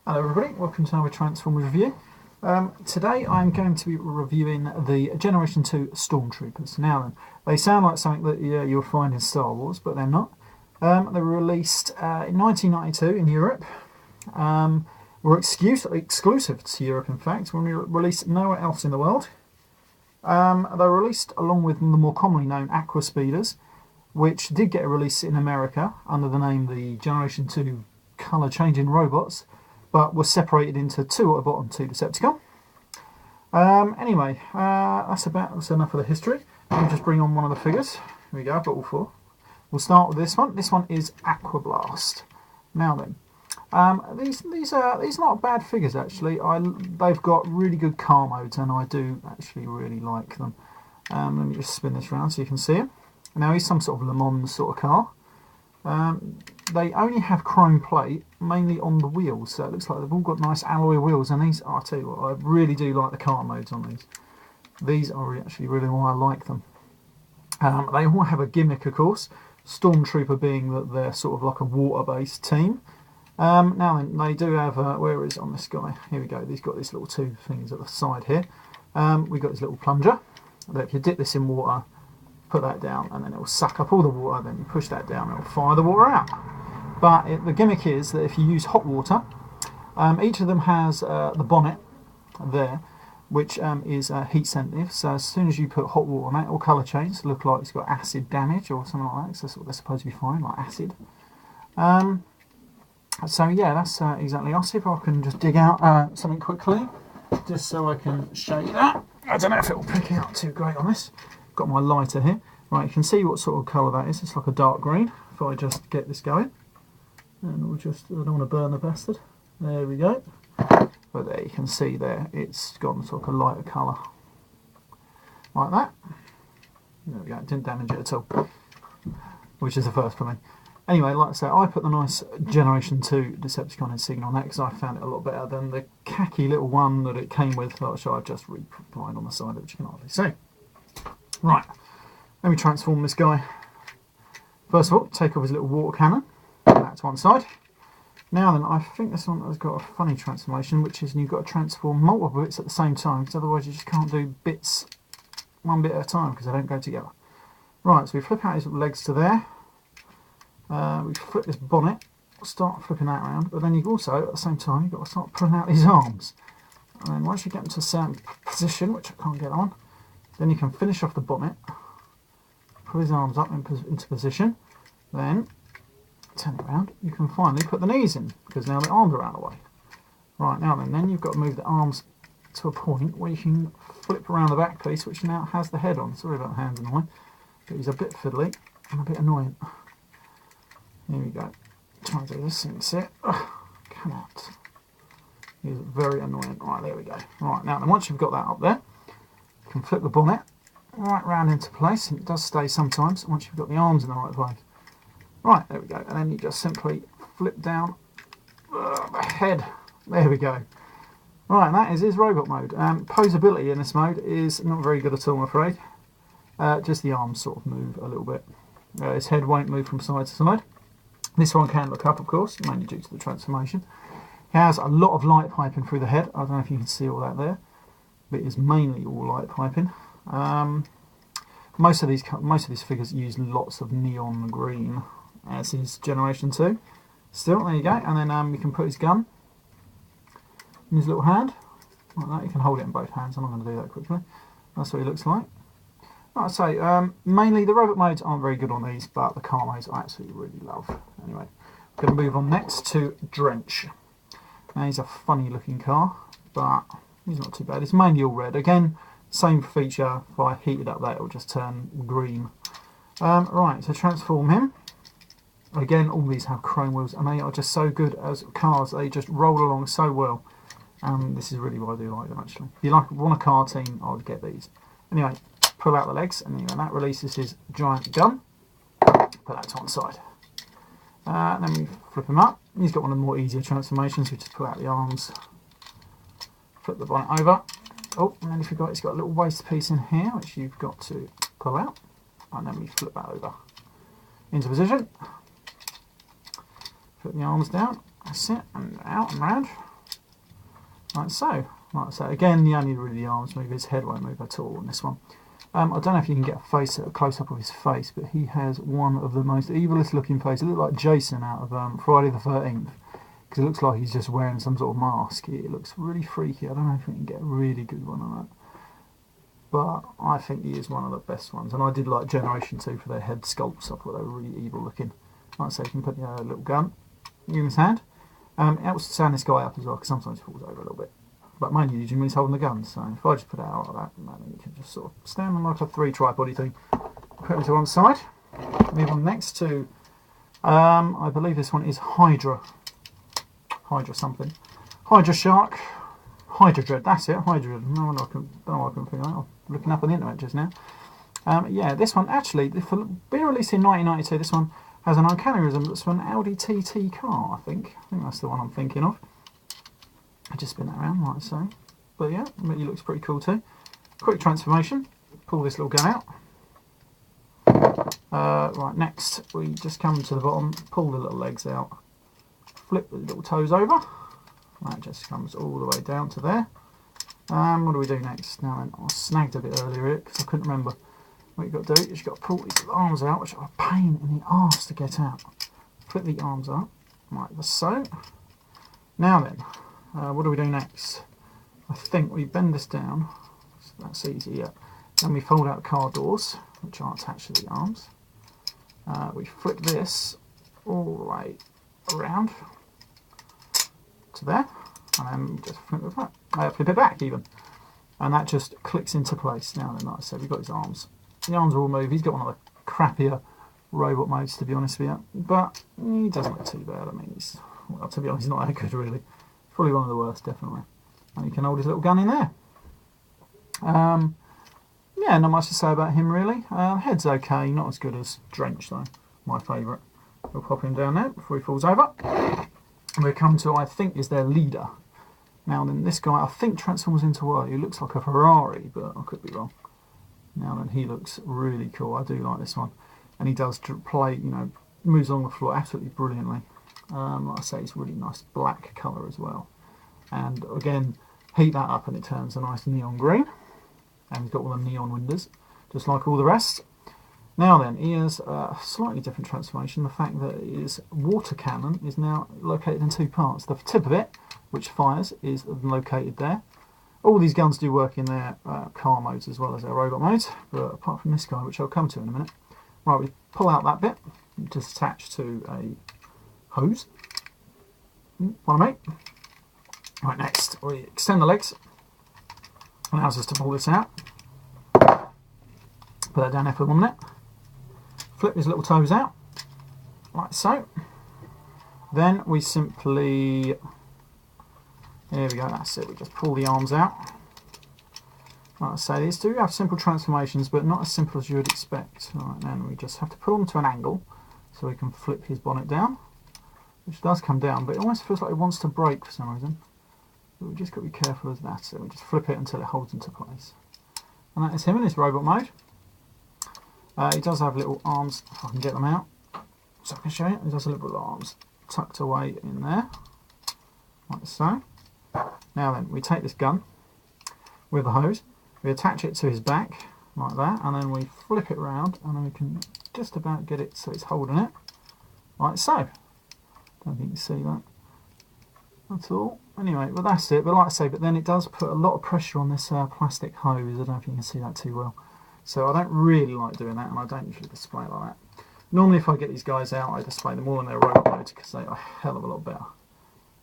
Hello everybody, welcome to another Transformers review. Today I'm going to be reviewing the Generation 2 Stormtroopers. Now then, they sound like something that you'll find in Star Wars, but they're not. They were released in 1992 in Europe. Were exclusive to Europe, in fact, when we were released nowhere else in the world. They were released along with the more commonly known Aqua Speeders, which did get a release in America under the name the Generation 2 colour changing robots, but were separated into two Autobot and two Decepticon. Anyway, that's enough of the history. Let me just bring on one of the figures. Here we go, I've got all four. We'll start with this one. This one is Aquablast. Now then, these are not bad figures actually. They've got really good car modes, and I do actually really like them. Let me just spin this around so you can see him. Now he's some sort of Le Mans sort of car. They only have chrome plate, mainly on the wheels, so it looks like they've all got nice alloy wheels, and these, I'll tell you what, I really do like the car modes on these. These are actually really why I like them. They all have a gimmick, of course, Stormtrooper being that they're sort of like a water-based team. Now then, they do have, where is it on this guy? Here we go, he's got these little two things at the side here. We've got this little plunger, that if you dip this in water, put that down, and then it will suck up all the water, then you push that down, and it will fire the water out. But the gimmick is that if you use hot water, each of them has the bonnet there, which is heat sensitive, so as soon as you put hot water on it, it will colour change, look like it's got acid damage or something like that, so that's what they're supposed to be firing, like acid. So yeah, that's exactly. I'll see if I can just dig out something quickly, just so I can show you that. I don't know if it will pick out too great on this. Got my lighter here. Right, you can see what sort of colour that is. It's like a dark green. If I just get this going, and we'll just, I don't want to burn the bastard. There we go. But there you can see there, it's gone sort of a lighter colour, like that. There we go. It didn't damage it at all, which is the first for me. Anyway, like I say, I put the nice Generation 2 Decepticon insignia on that because I found it a lot better than the khaki little one that it came with, which I've just replied on the side of it, which you can hardly see. Right, let me transform this guy. First of all, take off his little water cannon, put that to one side. Now then, I think this one has got a funny transformation, which is you've got to transform multiple bits at the same time, because otherwise you just can't do bits one bit at a time, because they don't go together. Right, so we flip out his legs to there. We flip this bonnet, start flipping that around, but then you've also, at the same time, you've got to start pulling out these arms. And then once you get into a certain position, which I can't get on, then you can finish off the bonnet, pull his arms up into position, then turn it around, you can finally put the knees in, because now the arms are out of the way. Right, now then you've got to move the arms to a point where you can flip around the back piece, which now has the head on. Sorry about the hands annoying, but he's a bit fiddly and a bit annoying. Here we go. Try to do this thing, see it? Come out. He's very annoying. Right, there we go. Right, now then once you've got that up there, you can flip the bonnet right round into place, and it does stay sometimes once you've got the arms in the right place. Right, there we go, and then you just simply flip down the head. There we go. Right, and that is his robot mode. Posability in this mode is not very good at all, I'm afraid. Just the arms sort of move a little bit. His head won't move from side to side. This one can look up, of course, mainly due to the transformation. He has a lot of light piping through the head. I don't know if you can see all that there, but it is mainly all light piping. Most of these figures use lots of neon green, as is Generation 2. Still, there you go, and then you can put his gun in his little hand, like that. You can hold it in both hands. I'm not going to do that quickly. That's what he looks like. Like I say, mainly the robot modes aren't very good on these, but the car modes I absolutely really love. Anyway, we're going to move on next to Drench. Now he's a funny looking car, but he's not too bad. It's mainly all red. Again, same feature. If I heated up that, it will just turn green. Right, so transform him. Again, all these have chrome wheels, and they are just so good as cars. They just roll along so well. This is really why I do like them, actually. If you want a car team, I would get these. Anyway, pull out the legs, and that releases his giant gun. Put that to one side. Then we flip him up. He's got one of the more easier transformations. We just pull out the arms, flip the bonnet over. Oh, and then if you've got, it's got a little waist piece in here, which you've got to pull out. And then we flip that over into position. Flip the arms down. That's it, and out and round. Like so. Like so. Again, only really the arms move, his head won't move at all on this one. I don't know if you can get a close-up of his face, but he has one of the most evilest looking faces. It looks like Jason out of Friday the 13th, because it looks like he's just wearing some sort of mask. It looks really freaky. I don't know if we can get a really good one on that. But I think he is one of the best ones. And I did like Generation 2 for their head sculpts. I thought they were really evil looking. Like I say, you can put a little gun in his hand. It helps to stand this guy up as well, because sometimes he falls over a little bit. But mainly usually when he's holding the gun. So if I just put it out like that, then you can just sort of stand on like a 3 tripod thing. Put him to one side. Move on next to, I believe this one is Hydra. Hydra something. Hydra Shark. Hydradread, that's it, Hydradread. No, I can figure out. I'm looking up on the internet just now. Yeah, this one actually, for being released in 1992, this one has an uncanny resemblance to an Audi TT car, I think. I think that's the one I'm thinking of. I just spin that around, like so. But yeah, it looks pretty cool too. Quick transformation. Pull this little gun out. Right, next we just come to the bottom, pull the little legs out, flip the little toes over. That just comes all the way down to there. What do we do next? Now then, I snagged a bit earlier because I couldn't remember. What you've got to do is you've got to pull these arms out, which are a pain in the arse to get out. Flip the arms up, like so. Now then, what do we do next? I think we bend this down. So that's easy, yeah. Then we fold out car doors, which are attached to the arms. We flip this all the way around to there, and then just flip it back even, and that just clicks into place. Now then, like I said, we've got his arms. The arms will all move. He's got one of the crappier robot modes, to be honest with you, but he doesn't look too bad. I mean, well, to be honest, he's not that good really. Probably one of the worst, definitely. And he can hold his little gun in there. Yeah, not much to say about him really. Head's okay, not as good as Drench though, my favourite. We'll pop him down there before he falls over. We come to, I think, is their leader. Now then, this guy I think transforms into what? He looks like a Ferrari, but I could be wrong. Now then, he looks really cool. I do like this one, and he does play. You know, moves along the floor absolutely brilliantly. Like I say, it's really nice black colour as well. And again, heat that up and it turns a nice neon green. And he's got all the neon windows, just like all the rest. Now then, he has a slightly different transformation. The fact that his water cannon is now located in 2 parts. The tip of it, which fires, is located there. All these guns do work in their car modes as well as their robot modes, but apart from this guy, which I'll come to in a minute. Right, we pull out that bit, just attached to a hose. Follow me. Right, next we extend the legs. Allows us to pull this out. Put that down there for 1 minute. Flip his little toes out, like so. Then we simply, there we go, that's it, we just pull the arms out. Like I say, these do have simple transformations, but not as simple as you would expect. Right, then we just have to pull them to an angle, so we can flip his bonnet down, which does come down, but it almost feels like it wants to break for some reason. But we've just got to be careful of that, so we just flip it until it holds into place. And that is him in his robot mode. He does have little arms, if I can get them out, so I can show you. He does have little arms tucked away in there, like so. Now then, we take this gun with the hose, we attach it to his back, like that, and then we flip it round, and then we can just about get it so it's holding it, like so. Don't think you can see that at all. Anyway, well that's it, but like I say, but then it does put a lot of pressure on this plastic hose. I don't know if you can see that too well. So I don't really like doing that, and I don't usually display it like that. Normally if I get these guys out, I display them all in their robot mode because they are a hell of a lot better.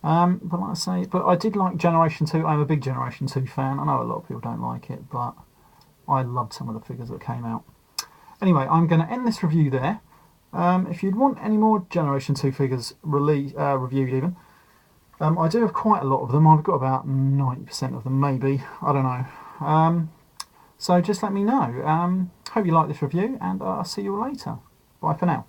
But like I say, but I did like Generation 2. I'm a big Generation 2 fan. I know a lot of people don't like it, but I loved some of the figures that came out. Anyway, I'm going to end this review there. If you'd want any more Generation 2 figures reviewed even, I do have quite a lot of them. I've got about 90% of them, maybe. I don't know. So just let me know. Hope you like this review, and I'll see you all later. Bye for now.